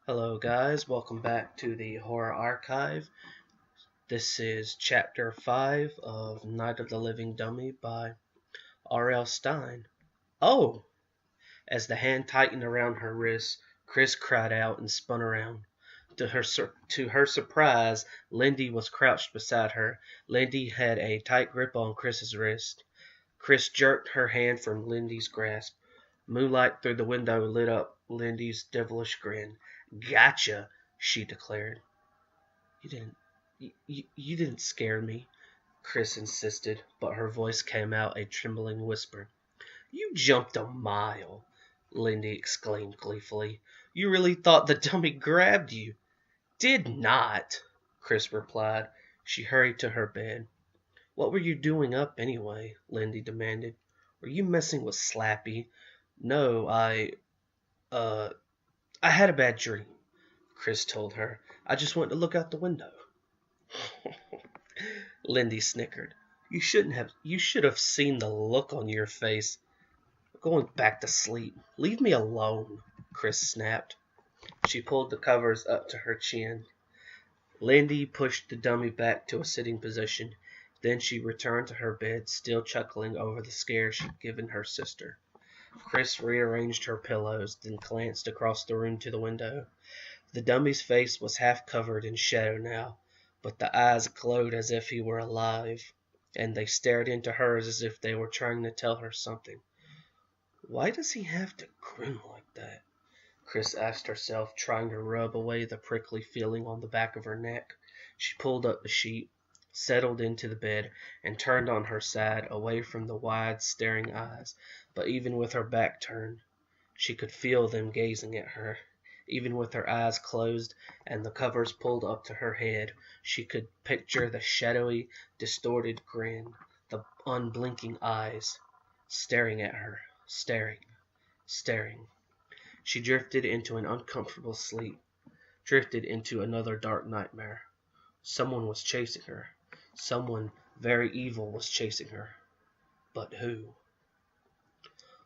Hello guys, welcome back to the Horror Archive. This is Chapter 5 of Night of the Living Dummy by R.L. Stine. Oh! As the hand tightened around her wrist, Kris cried out and spun around. To her surprise, Lindy was crouched beside her. Lindy had a tight grip on Kris's wrist. Kris jerked her hand from Lindy's grasp. Moonlight through the window lit up Lindy's devilish grin. "Gotcha," she declared. You didn't scare me," Kris insisted, but her voice came out a trembling whisper. "You jumped a mile," Lindy exclaimed gleefully. "You really thought the dummy grabbed you?" "Did not," Kris replied. She hurried to her bed. "What were you doing up, anyway?" Lindy demanded. "Were you messing with Slappy?" "No, I had a bad dream," Kris told her. "I just went to look out the window." Lindy snickered. You should have seen the look on your face." "I'm going back to sleep. Leave me alone," Kris snapped. She pulled the covers up to her chin. Lindy pushed the dummy back to a sitting position. Then she returned to her bed, still chuckling over the scare she'd given her sister. Kris rearranged her pillows, then glanced across the room to the window. The dummy's face was half covered in shadow now, but the eyes glowed as if he were alive, and they stared into hers as if they were trying to tell her something. "Why does he have to grin like that?" Kris asked herself, trying to rub away the prickly feeling on the back of her neck. She pulled up the sheet, settled into the bed, and turned on her side, away from the wide, staring eyes. But even with her back turned, she could feel them gazing at her. Even with her eyes closed and the covers pulled up to her head, she could picture the shadowy, distorted grin, the unblinking eyes, staring at her, staring. She drifted into an uncomfortable sleep, drifted into another dark nightmare. Someone was chasing her. Someone very evil was chasing her. But who?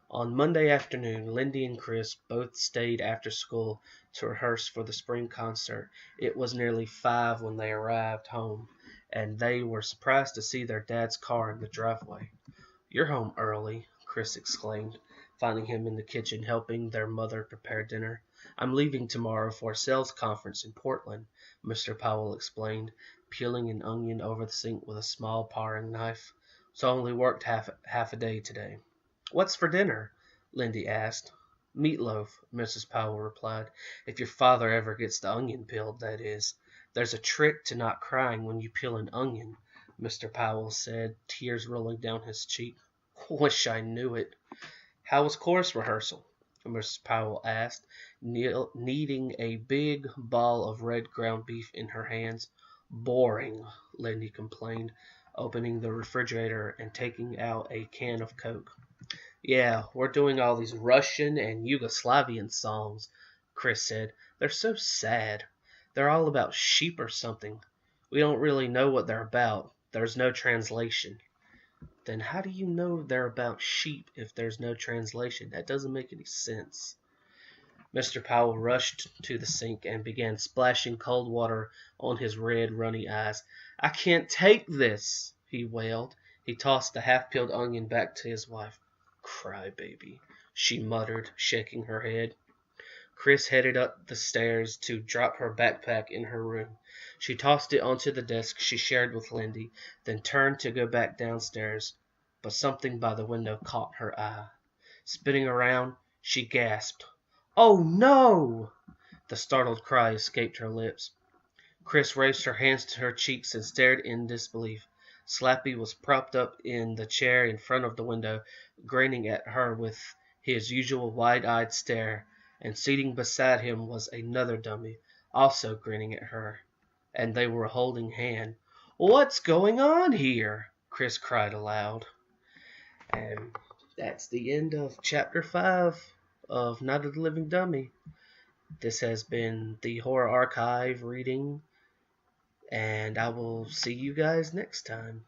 On Monday afternoon, Lindy and Kris both stayed after school to rehearse for the spring concert. It was nearly 5 when they arrived home, and they were surprised to see their dad's car in the driveway. "You're home early," Kris exclaimed, finding him in the kitchen helping their mother prepare dinner. "I'm leaving tomorrow for a sales conference in Portland," Mr. Powell explained, peeling an onion over the sink with a small paring knife. "So I only worked half a day today." "What's for dinner?" Lindy asked. "Meatloaf," Mrs. Powell replied. "If your father ever gets the onion peeled, that is. There's a trick to not crying when you peel an onion," Mr. Powell said, tears rolling down his cheek. "Wish I knew it." "How was chorus rehearsal?" Mrs. Powell asked, kneading a big ball of red ground beef in her hands. "Boring," Lindy complained, opening the refrigerator and taking out a can of Coke. "Yeah, we're doing all these Russian and Yugoslavian songs," Kris said. "They're so sad. They're all about sheep or something. We don't really know what they're about. There's no translation." "Then how do you know they're about sheep if there's no translation? That doesn't make any sense." Mr. Powell rushed to the sink and began splashing cold water on his red, runny eyes. "I can't take this," he wailed. He tossed the half-peeled onion back to his wife. "Cry baby," she muttered, shaking her head. Kris headed up the stairs to drop her backpack in her room. She tossed it onto the desk she shared with Lindy, then turned to go back downstairs, but something by the window caught her eye. Spinning around, she gasped. "Oh no!" The startled cry escaped her lips. Kris raised her hands to her cheeks and stared in disbelief. Slappy was propped up in the chair in front of the window, grinning at her with his usual wide-eyed stare, and seating beside him was another dummy, also grinning at her, and they were holding hands. "What's going on here?" Kris cried aloud. And that's the end of Chapter 5 of Night of the Living Dummy. This has been the Horror Archive reading, and I will see you guys next time.